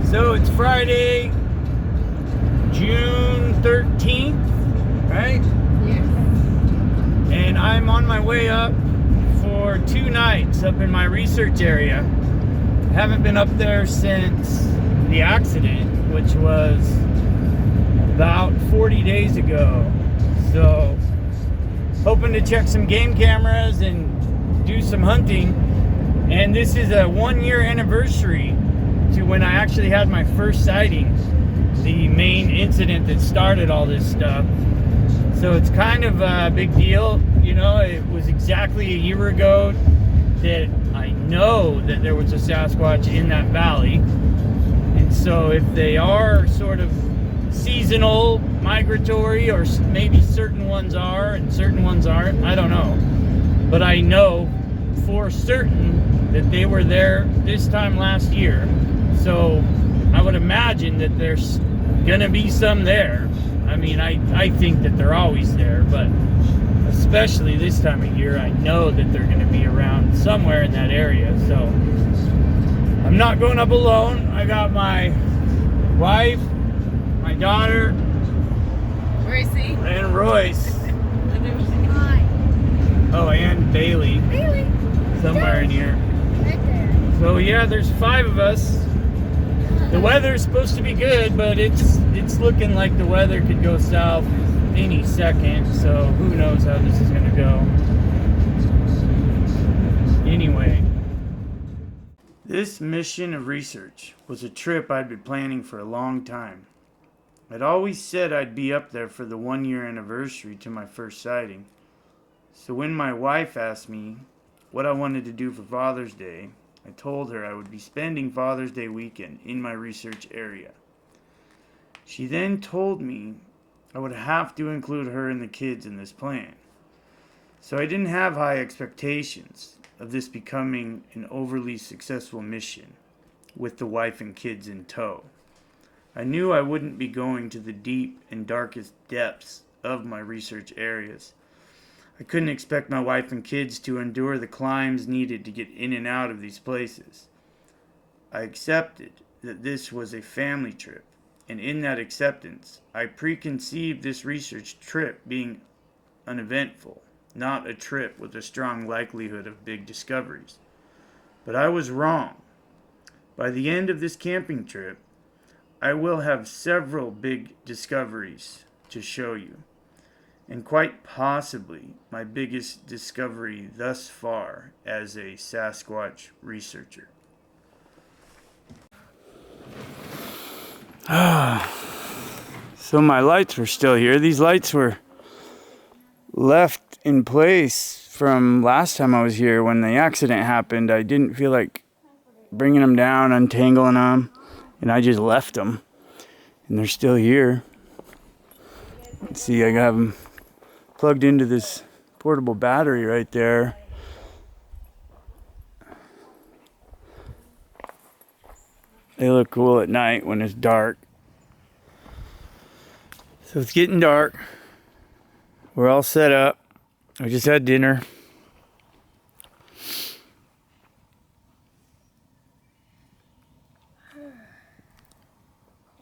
So it's Friday, June 13th, right? Yes. And I'm on my way up for 2 nights up in my research area. I haven't been up there since the accident, which was about 40 days ago. So, hoping to check some game cameras and do some hunting. And this is a 1-year anniversary to when I actually had my first sighting, the main incident that started all this stuff. So it's kind of a big deal. You know, it was exactly a year ago that I know that there was a Sasquatch in that valley. And so if they are sort of seasonal, migratory, or maybe certain ones are and certain ones aren't, I don't know. But I know for certain that they were there this time last year. So I would imagine that there's gonna be some there. I mean, I think that they're always there, but especially this time of year, I know that they're gonna be around somewhere in that area. So I'm not going up alone. I got my wife, my daughter, Gracie. and Royce. Hi. Oh, and Bailey. Bailey. Somewhere in here. Right there. So yeah, there's 5 of us. The weather's supposed to be good, but it's looking like the weather could go south any second, so who knows how this is gonna go. Anyway, this mission of research was a trip I'd been planning for a long time. I'd always said I'd be up there for the 1-year anniversary to my first sighting. So when my wife asked me what I wanted to do for Father's Day, I told her I would be spending Father's Day weekend in my research area. She then told me I would have to include her and the kids in this plan. So I didn't have high expectations of this becoming an overly successful mission with the wife and kids in tow. I knew I wouldn't be going to the deep and darkest depths of my research areas. I couldn't expect my wife and kids to endure the climbs needed to get in and out of these places. I accepted that this was a family trip, and in that acceptance, I preconceived this research trip being uneventful, not a trip with a strong likelihood of big discoveries. But I was wrong. By the end of this camping trip, I will have several big discoveries to show you. And quite possibly my biggest discovery thus far as a Sasquatch researcher. So my lights were still here. These lights were left in place from last time I was here when the accident happened. I didn't feel like bringing them down, untangling them, and I just left them. And they're still here. Let's see, I got them plugged into this portable battery right there. They look cool at night when it's dark. So it's getting dark. We're all set up. I just had dinner.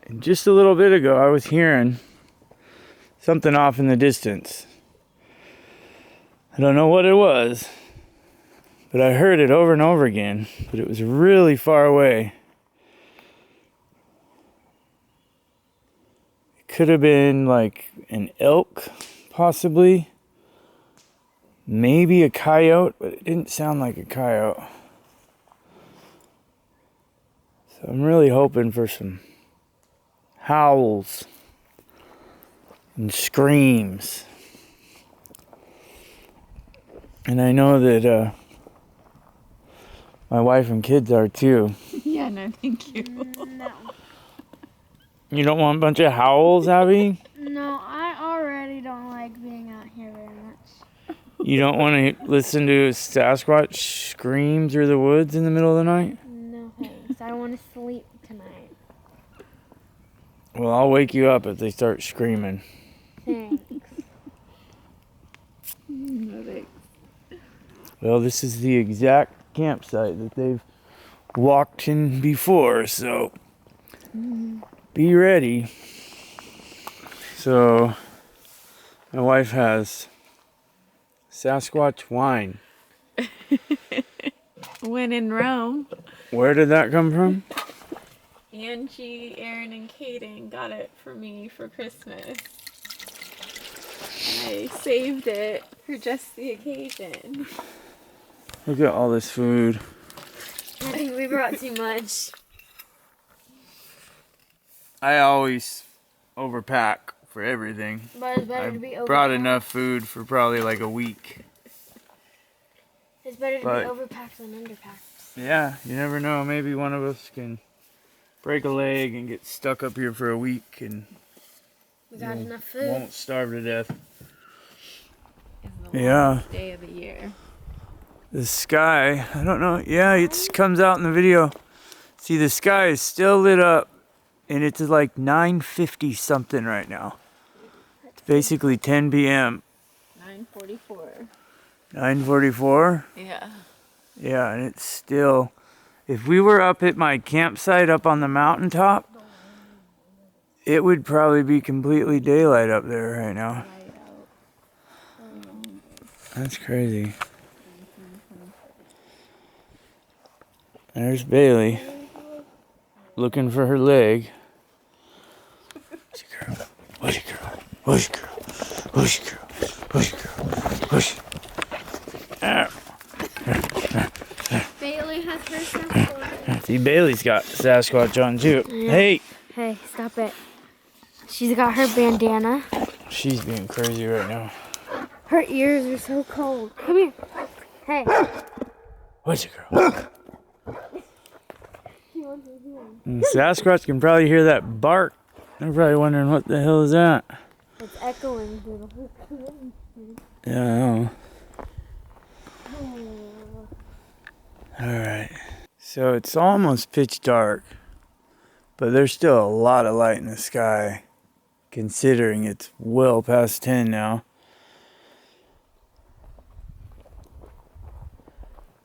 And just a little bit ago, I was hearing something off in the distance. I don't know what it was, but I heard it over and over again, but it was really far away. It could have been like an elk, possibly. Maybe a coyote, but it didn't sound like a coyote. So I'm really hoping for some howls and screams. And I know that my wife and kids are too. Yeah, no, thank you. No. You don't want a bunch of howls, Abby? No, I already don't like being out here very much. You don't want to listen to Sasquatch scream through the woods in the middle of the night? No thanks. I want to sleep tonight. Well, I'll wake you up if they start screaming. Thanks. No, thanks. Well, this is the exact campsite that they've walked in before, so Be ready. So, my wife has Sasquatch wine. When in Rome, Where did that come from? Angie, Aaron, and Kaden got it for me for Christmas. I saved it for just the occasion. Look at all this food. I think we brought too much. I always overpack for everything. But it's better I to be brought overpacked. enough food for probably like a week. It's better to But- be overpacked than underpacked. Yeah, you never know. Maybe one of us can break a leg and get stuck up here for a week and We got enough food. won't starve to death. It's the Yeah. longest day of the year. The sky, I don't know. Yeah, it comes out in the video. See, the sky is still lit up and it's like 9:50 something right now. It's basically 10 p.m. 9:44. 9:44. Yeah. Yeah, and it's still, if we were up at my campsite up on the mountaintop, it would probably be completely daylight up there right now. That's crazy. There's Bailey looking for her leg. Where's the girl? Where's the girl? Where's the girl? Where's the girl? Where's the girl? Where's the girl? Bailey has her Sasquatch. See, Bailey's got Sasquatch on too. Yeah. Hey! Hey, stop it. She's got her bandana. She's being crazy right now. Her ears are so cold. Come here. Hey. Where's the girl? Sasquatch can probably hear that bark. They're probably wondering what the hell is that. It's echoing through the whole room. Yeah, I know. Alright. So it's almost pitch dark, but there's still a lot of light in the sky, considering it's well past 10 now.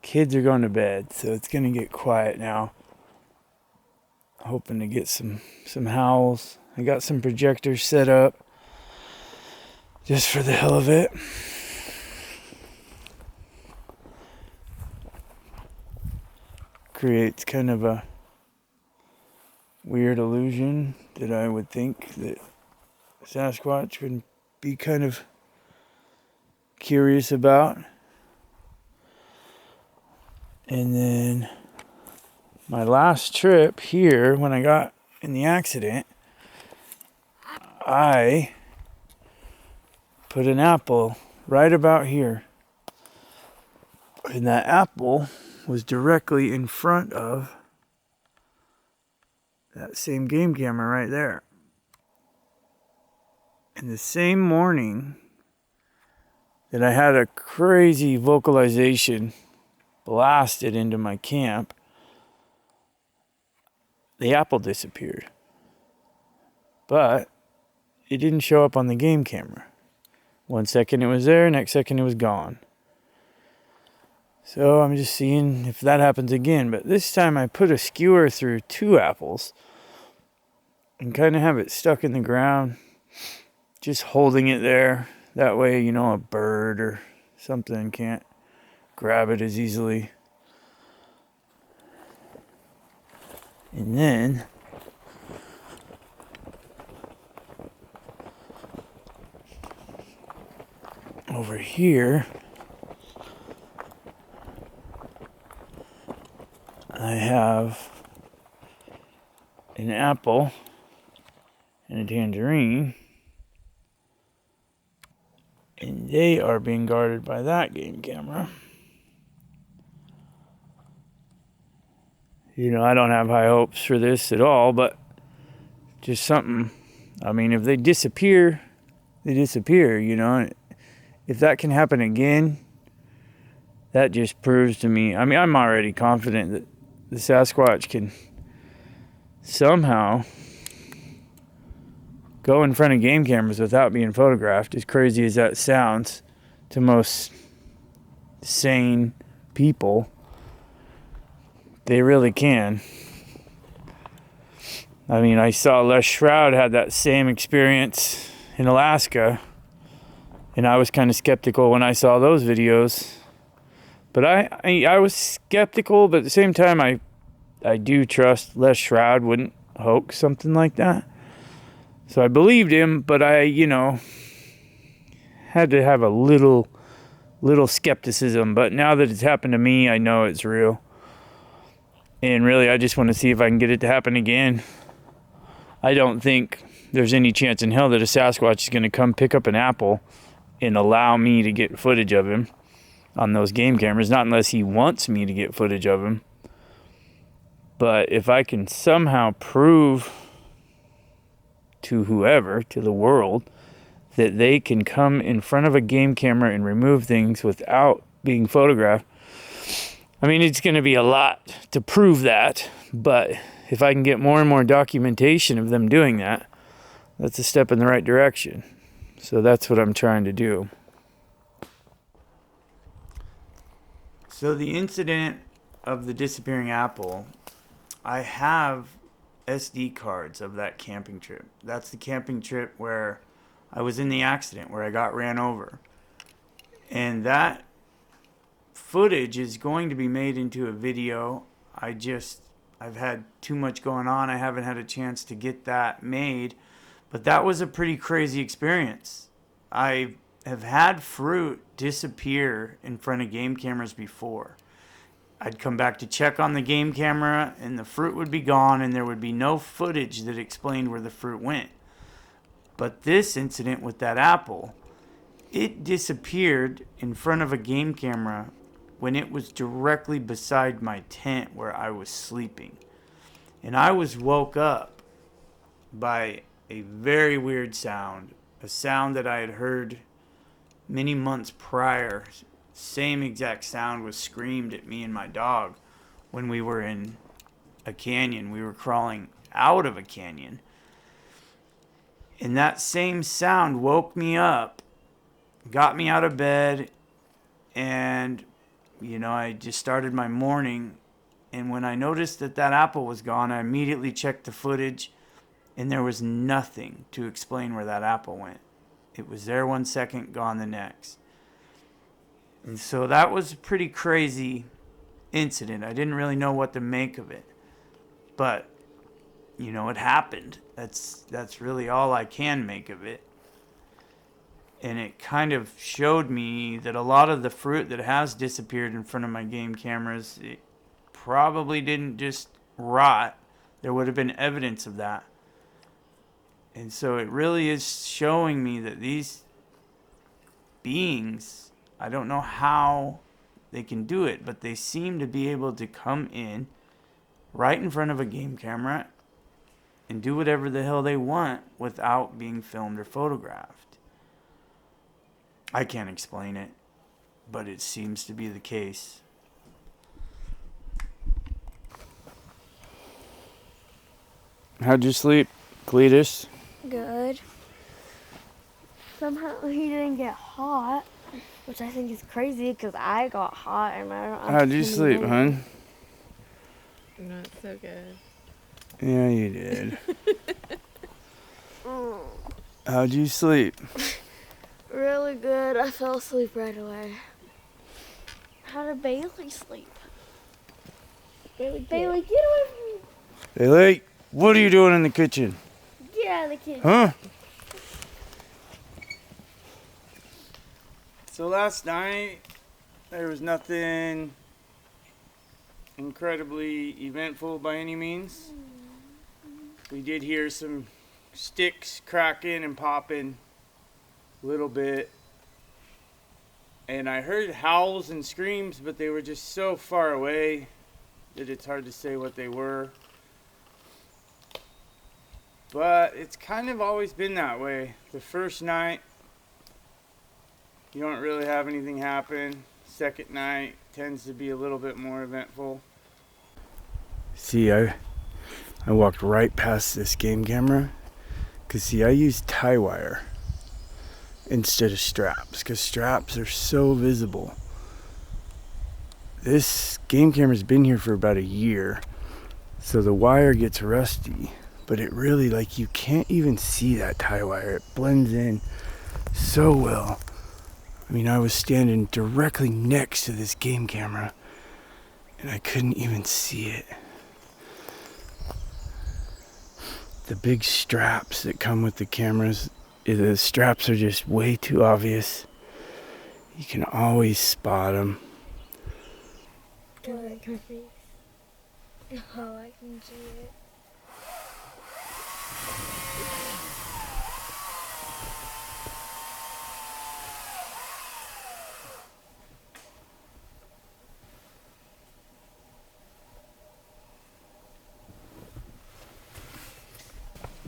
Kids are going to bed, so it's going to get quiet now. Hoping to get some howls. I got some projectors set up just for the hell of it. Creates kind of a weird illusion that I would think that Sasquatch would be kind of curious about. And then my last trip here, when I got in the accident, I put an apple right about here. And that apple was directly in front of that same game camera right there. And the same morning that I had a crazy vocalization blasted into my camp, the apple disappeared. But it didn't show up on the game camera. 1 second it was there, next second it was gone. So I'm just seeing if that happens again. But this time I put a skewer through 2 apples and kind of have it stuck in the ground, just holding it there. That way, you know, a bird or something can't grab it as easily. And then over here I have an apple and a tangerine, and they are being guarded by that game camera. You know, I don't have high hopes for this at all, but just something. I mean, if they disappear, they disappear, you know. If that can happen again, that just proves to me, I mean, I'm already confident that the Sasquatch can somehow go in front of game cameras without being photographed, as crazy as that sounds to most sane people. They really can. I mean, I saw Les Shroud had that same experience in Alaska, and I was kind of skeptical when I saw those videos. But I was skeptical, but at the same time, I do trust Les Shroud wouldn't hoax something like that. So I believed him, but I, had to have a little skepticism. But now that it's happened to me, I know it's real. And really, I just want to see if I can get it to happen again. I don't think there's any chance in hell that a Sasquatch is going to come pick up an apple and allow me to get footage of him on those game cameras. Not unless he wants me to get footage of him. But if I can somehow prove to whoever, to the world, that they can come in front of a game camera and remove things without being photographed, I mean, it's going to be a lot to prove that, but if I can get more and more documentation of them doing that, that's a step in the right direction. So that's what I'm trying to do. So the incident of the disappearing apple, I have SD cards of that camping trip. That's the camping trip where I was in the accident, where I got ran over. And that footage is going to be made into a video. I've had too much going on. I haven't had a chance to get that made. But that was a pretty crazy experience. I have had fruit disappear in front of game cameras before. I'd come back to check on the game camera and the fruit would be gone and there would be no footage that explained where the fruit went. But this incident with that apple, it disappeared in front of a game camera when it was directly beside my tent where I was sleeping. And I was woke up by a very weird sound, a sound that I had heard many months prior. Same exact sound was screamed at me and my dog when we were in a canyon. We were crawling out of a canyon. And that same sound woke me up, got me out of bed, and, I just started my morning. And when I noticed that apple was gone, I immediately checked the footage, and there was nothing to explain where that apple went. It was there one second, gone the next. And so that was a pretty crazy incident. I didn't really know what to make of it. But, it happened. That's really all I can make of it. And it kind of showed me that a lot of the fruit that has disappeared in front of my game cameras, it probably didn't just rot. There would have been evidence of that. And so it really is showing me that these beings, I don't know how they can do it, but they seem to be able to come in right in front of a game camera and do whatever the hell they want without being filmed or photographed. I can't explain it, but it seems to be the case. How'd you sleep, Cletus? Good. Somehow he didn't get hot, which I think is crazy because I got hot. And How'd you sleep, hon? Not so good. Yeah, you did. How'd you sleep? Really good. I fell asleep right away. How did Bailey sleep? Bailey, get away from me. Bailey, what are you doing in the kitchen? Get out of the kitchen. Huh? So last night, there was nothing incredibly eventful by any means. We did hear some sticks cracking and popping a little bit. And I heard howls and screams, but they were just so far away that it's hard to say what they were. But it's kind of always been that way. The first night, you don't really have anything happen. Second night tends to be a little bit more eventful. See, I walked right past this game camera. Because, see, I use tie wire instead of straps. Because straps are so visible. This game camera's been here for about a year. So the wire gets rusty. but it really, like, you can't even see that tie wire. It blends in so well. I mean, I was standing directly next to this game camera and I couldn't even see it. The big straps that come with the cameras, the straps are just way too obvious. You can always spot them. Do I like my face? Oh, I can see it.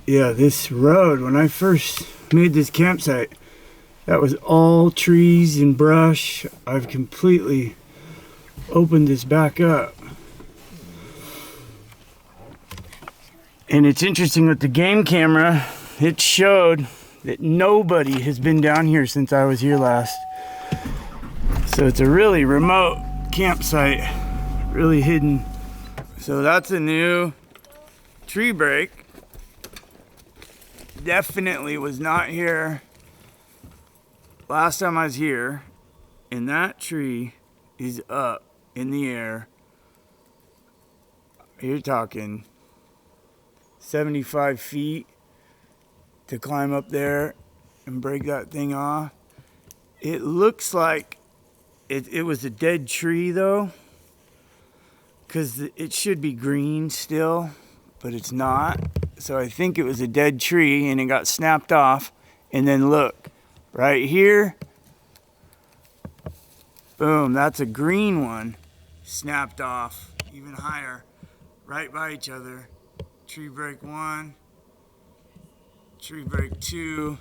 Yeah, this road, when I first made this campsite, that was all trees and brush. I've completely opened this back up. And it's interesting with the game camera, it showed that nobody has been down here since I was here last. So it's a really remote campsite, really hidden. So that's a new tree break. Definitely was not here last time I was here, and that tree is up in the air. You're talking 75 feet to climb up there and break that thing off. It looks like it was a dead tree though, because it should be green still, but it's not. So I think it was a dead tree and it got snapped off. And then look, right here, boom, that's a green one, snapped off, even higher, right by each other. Tree break 1, tree break 2.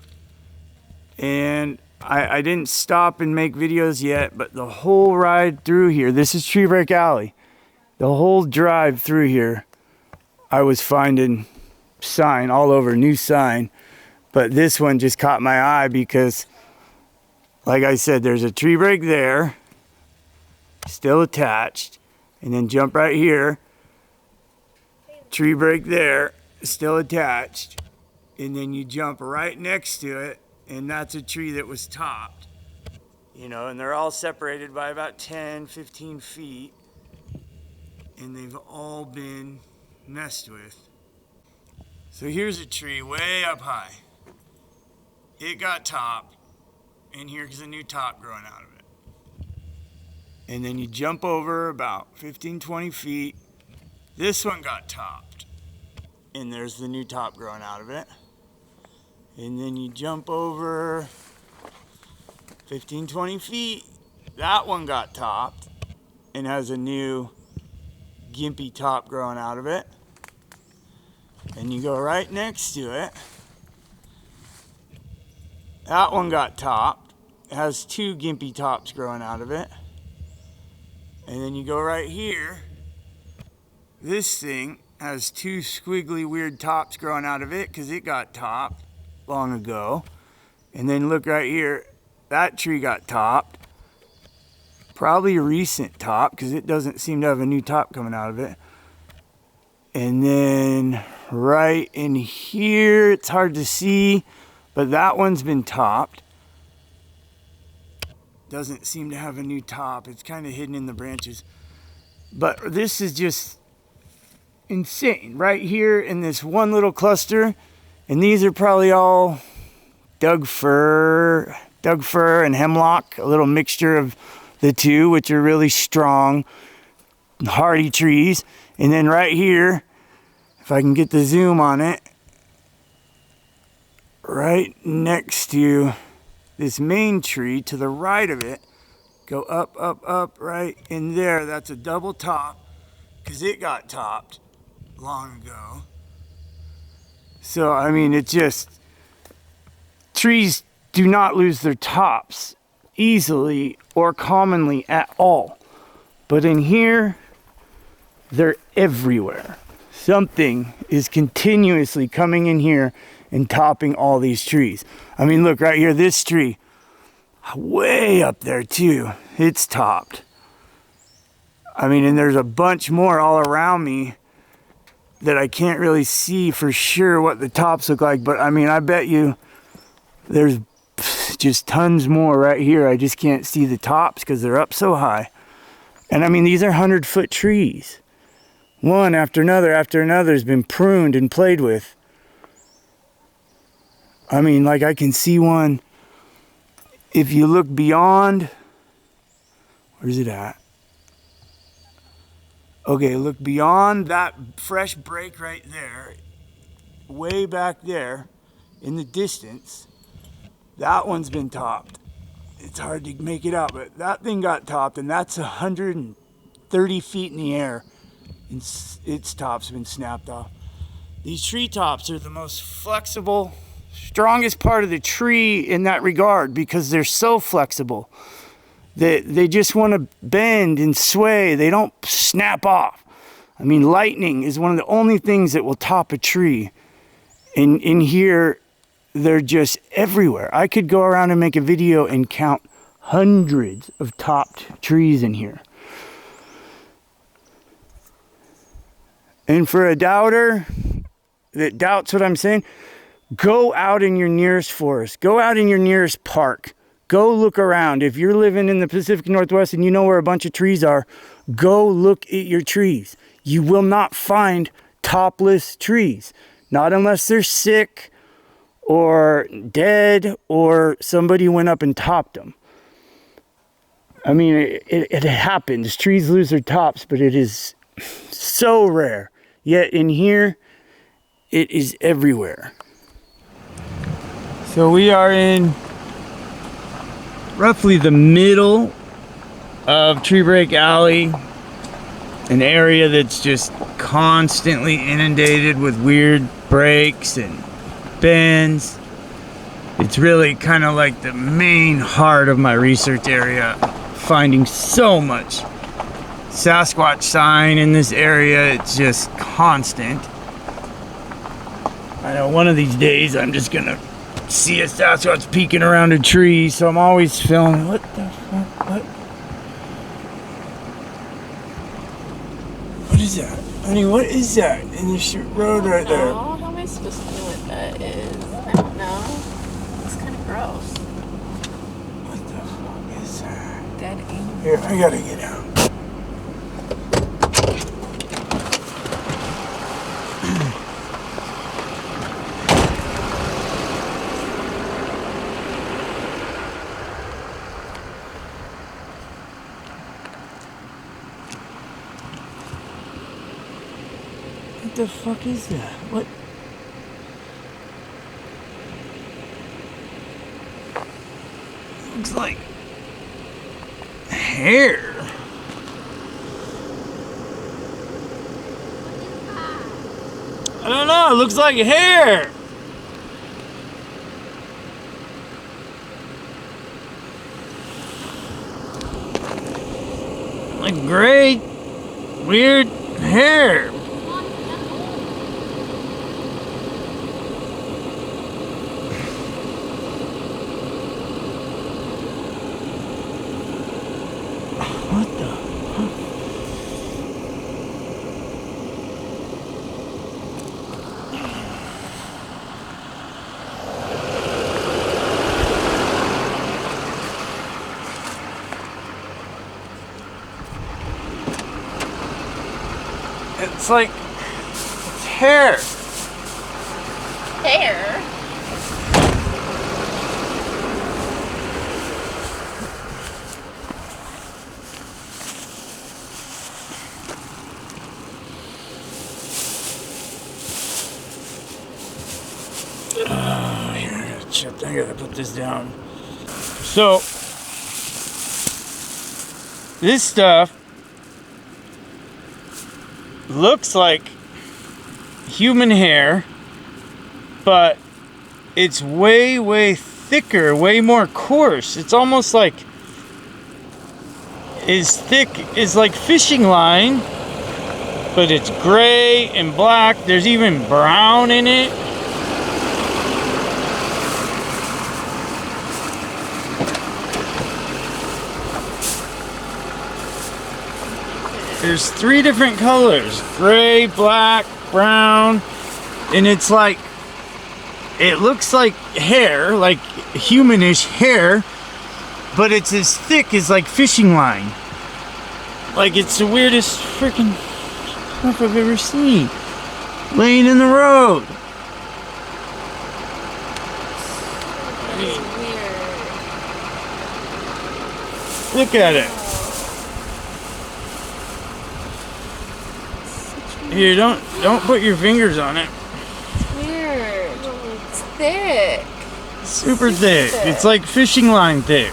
And I didn't stop and make videos yet, but the whole ride through here, this is Tree Break Alley. The whole drive through here, I was finding sign all over, new sign, but this one just caught my eye because, like I said, there's a tree break there still attached, and then jump right here, tree break there still attached, and then you jump right next to it, and that's a tree that was topped, you know, and they're all separated by about 10-15 feet, and they've all been messed with. So here's a tree way up high. It got topped, and here's a new top growing out of it. And then you jump over about 15-20 feet. This one got topped, and there's the new top growing out of it. And then you jump over 15-20 feet. That one got topped and has a new gimpy top growing out of it. And you go right next to it. That one got topped. It has 2 gimpy tops growing out of it. And then you go right here. This thing has 2 squiggly weird tops growing out of it because it got topped long ago. And then look right here. That tree got topped. Probably a recent top because it doesn't seem to have a new top coming out of it. And then right in here, it's hard to see, but that one's been topped. Doesn't seem to have a new top. It's kind of hidden in the branches. But this is just insane. Right here in this one little cluster, and these are probably all Doug fir and hemlock, a little mixture of the two, which are really strong, hardy trees. And then right here, if I can get the zoom on it, right next to this main tree, to the right of it, go up, up, up, right in there. That's a double top, because it got topped long ago. So, I mean, it just, trees do not lose their tops easily or commonly at all. But in here, they're everywhere. Something is continuously coming in here and topping all these trees. I mean, look right here, this tree, way up there too, it's topped. I mean, and there's a bunch more all around me that I can't really see for sure what the tops look like, but I mean, I bet you there's just tons more right here. I just can't see the tops because they're up so high. And I mean, these are 100-foot trees. One after another has been pruned and played with. I mean, like I can see one. If you look beyond, where's it at? Okay, look beyond that fresh break right there, way back there in the distance. That one's been topped. It's hard to make it out, but that thing got topped, and that's 130 feet in the air, and its top's been snapped off. These tree tops are the most flexible, strongest part of the tree in that regard because they're so flexible. They just want to bend and sway. They don't snap off. I mean, lightning is one of the only things that will top a tree. And in here, they're just everywhere. I could go around and make a video and count hundreds of topped trees in here. And for a doubter that doubts what I'm saying, go out in your nearest forest. Go out in your nearest park. Go look around. If you're living in the Pacific Northwest and you know where a bunch of trees are, go look at your trees. You will not find topless trees. Not unless they're sick or dead or somebody went up and topped them. I mean, it happens. Trees lose their tops, but it is so rare. Yet in here, it is everywhere. So we are in roughly the middle of Tree Break Alley, an area that's just constantly inundated with weird breaks and bends. It's really kind of like the main heart of my research area, finding so much Sasquatch sign in this area. It's just constant. I know one of these days I'm just gonna see a Sasquatch peeking around a tree, so I'm always filming. What the fuck? What is that? Honey, what is that in the road right there? Oh, how am I supposed to know what that is? I don't know. It's kind of gross. What the fuck is that? Dead animal. Here, I gotta get out. What the fuck is that? What? Looks like hair. I don't know, it looks like hair. Like gray, weird hair. What the fuck? It's like, it's hair. Hair? I gotta put this down. So, this stuff looks like human hair, but it's way, way thicker, way more coarse. It's almost like as thick as like fishing line, but it's gray and black. There's even brown in it. There's 3 different colors: gray, black, brown, and it's like, it looks like hair, like humanish hair, but it's as thick as like fishing line. Like, it's the weirdest freaking stuff I've ever seen. Laying in the road. Look at it. Here, don't put your fingers on it. It's weird. It's thick. Super thick. It's like fishing line thick.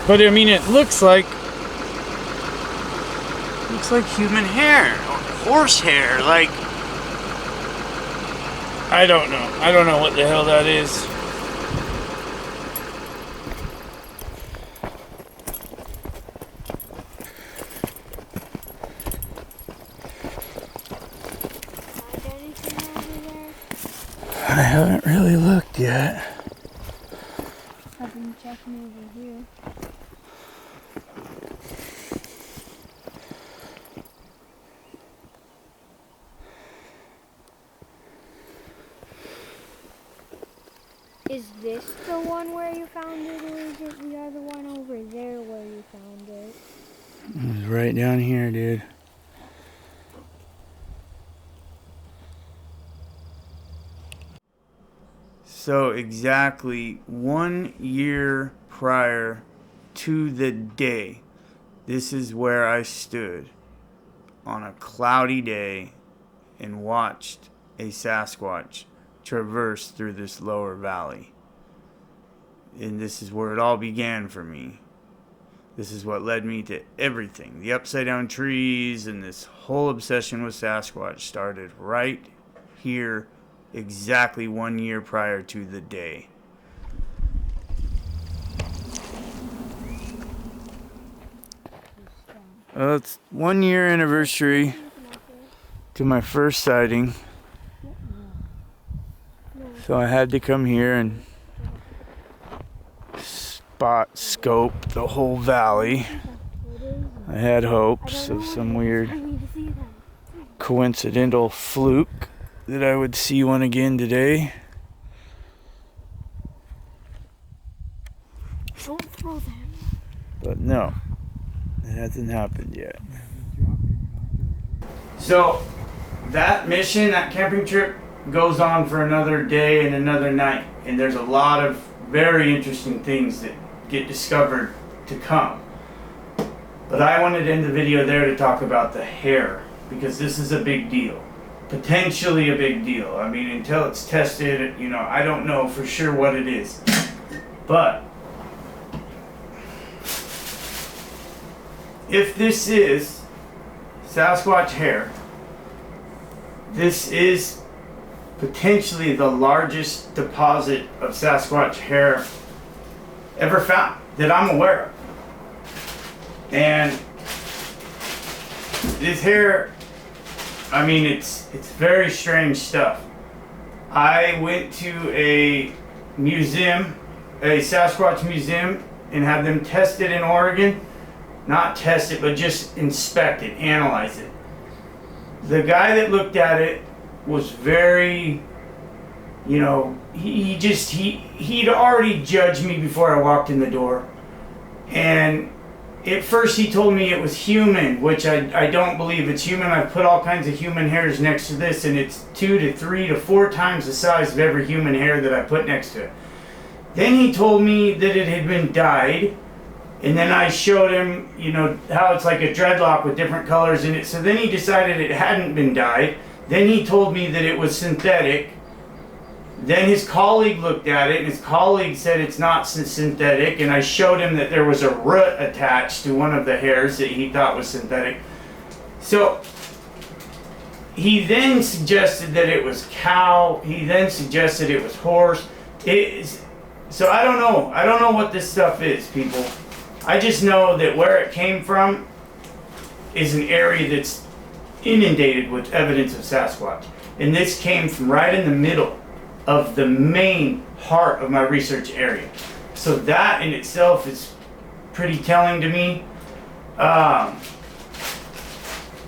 But I mean, it looks like human hair or horse hair. Like, I don't know. I don't know what the hell that is. I haven't really looked yet. I've been checking over here. Is this the one where you found it, or is it the other one over there where you found it? It was right down here, dude. So exactly 1 year prior to the day, this is where I stood on a cloudy day and watched a Sasquatch traverse through this lower valley. And this is where it all began for me. This is what led me to everything. The upside down trees and this whole obsession with Sasquatch started right here, exactly 1 year prior to the day. Well, it's 1 year anniversary to my first sighting. So I had to come here and spot scope the whole valley. I had hopes of some weird coincidental fluke that I would see one again today. Don't throw them. But no, it hasn't happened yet. So that mission, that camping trip, goes on for another day and another night. And there's a lot of very interesting things that get discovered to come. But I wanted to end the video there to talk about the hair, because this is a big deal. Potentially a big deal. I mean, until it's tested, you know, I don't know for sure what it is. But if this is Sasquatch hair, this is potentially the largest deposit of Sasquatch hair ever found that I'm aware of. And this hair, I mean, it's very strange stuff. I went to a museum, a Sasquatch museum, and had them test it in Oregon. Not test it, but just inspect it, analyze it. The guy that looked at it was very, you know, he'd already judged me before I walked in the door. And at first he told me it was human, which I don't believe it's human. I've put all kinds of human hairs next to this, and it's 2 to 3 to 4 times the size of every human hair that I put next to it. Then he told me that it had been dyed, and then I showed him, you know, how it's like a dreadlock with different colors in it. So then he decided it hadn't been dyed. Then he told me that it was synthetic. Then his colleague looked at it, and his colleague said it's not synthetic, and I showed him that there was a root attached to one of the hairs that he thought was synthetic. So he then suggested that it was cow. He then suggested it was horse. So I don't know. I don't know what this stuff is, people. I just know that where it came from is an area that's inundated with evidence of Sasquatch. And this came from right in the middle of the main heart of my research area. So that in itself is pretty telling to me.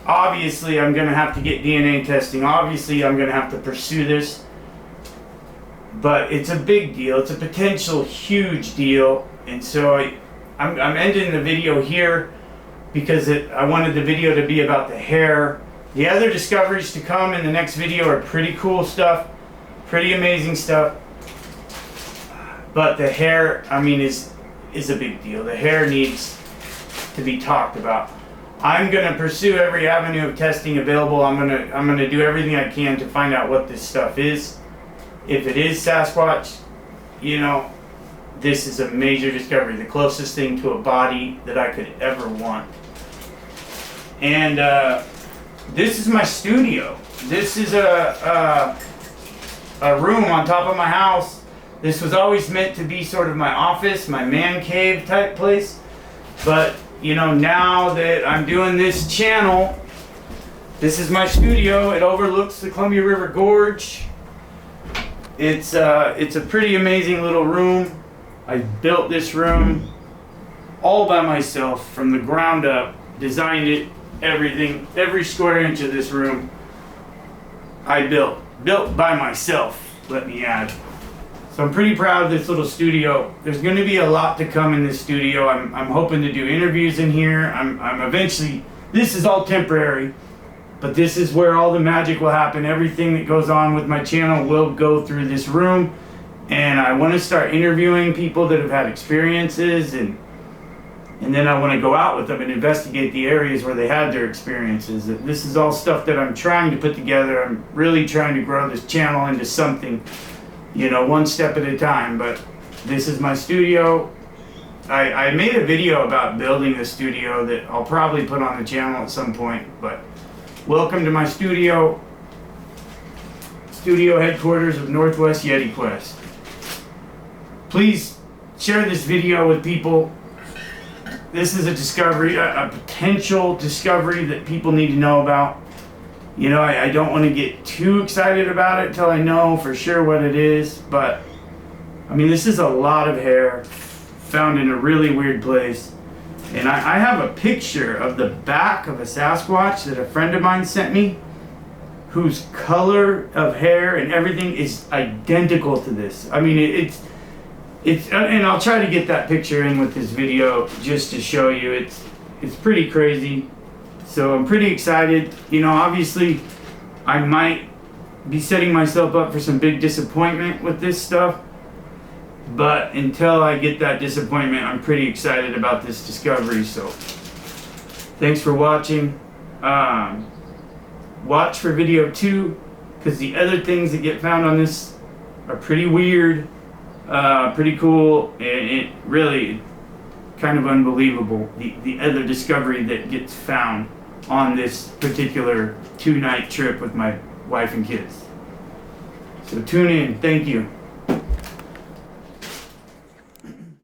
Obviously, I'm going to have to get DNA testing. Obviously, I'm going to have to pursue this. But it's a big deal. It's a potential huge deal. And so I'm ending the video here because I wanted the video to be about the hair. The other discoveries to come in the next video are pretty cool stuff. Pretty amazing stuff. But the hair, I mean, is a big deal. The hair needs to be talked about. I'm gonna pursue every avenue of testing available. I'm gonna do everything I can to find out what this stuff is. If it is Sasquatch, you know, this is a major discovery. The closest thing to a body that I could ever want. And this is my studio. This is a room on top of my house. This was always meant to be sort of my office, my man cave type place. But you know, now that I'm doing this channel, this is my studio. It overlooks the Columbia River Gorge. It's a pretty amazing little room. I built this room all by myself from the ground up, designed it, everything, every square inch of this room I built by myself, let me add. So I'm pretty proud of this little studio. There's going to be a lot to come in this studio. I'm hoping to do interviews in here. I'm eventually, this is all temporary, but this is where all the magic will happen. Everything that goes on with my channel will go through this room. And I want to start interviewing people that have had experiences, and then I want to go out with them and investigate the areas where they had their experiences. This is all stuff that I'm trying to put together. I'm really trying to grow this channel into something, you know, one step at a time. But this is my studio. I made a video about building the studio that I'll probably put on the channel at some point. But welcome to my studio headquarters of nwyetiquest. Please share this video with people. This is a discovery, a potential discovery that people need to know about. You know, I don't want to get too excited about it until I know for sure what it is. But, I mean, this is a lot of hair found in a really weird place. And I have a picture of the back of a Sasquatch that a friend of mine sent me, whose color of hair and everything is identical to this. I mean, it's and I'll try to get that picture in with this video just to show you. It's pretty crazy. So I'm pretty excited. You know, obviously I might be setting myself up for some big disappointment with this stuff, but until I get that disappointment, I'm pretty excited about this discovery. So thanks for watching. Watch for video 2, because the other things that get found on this are pretty weird. Pretty cool, and it really kind of unbelievable, the other discovery that gets found on this particular 2-night trip with my wife and kids. So tune in. Thank you.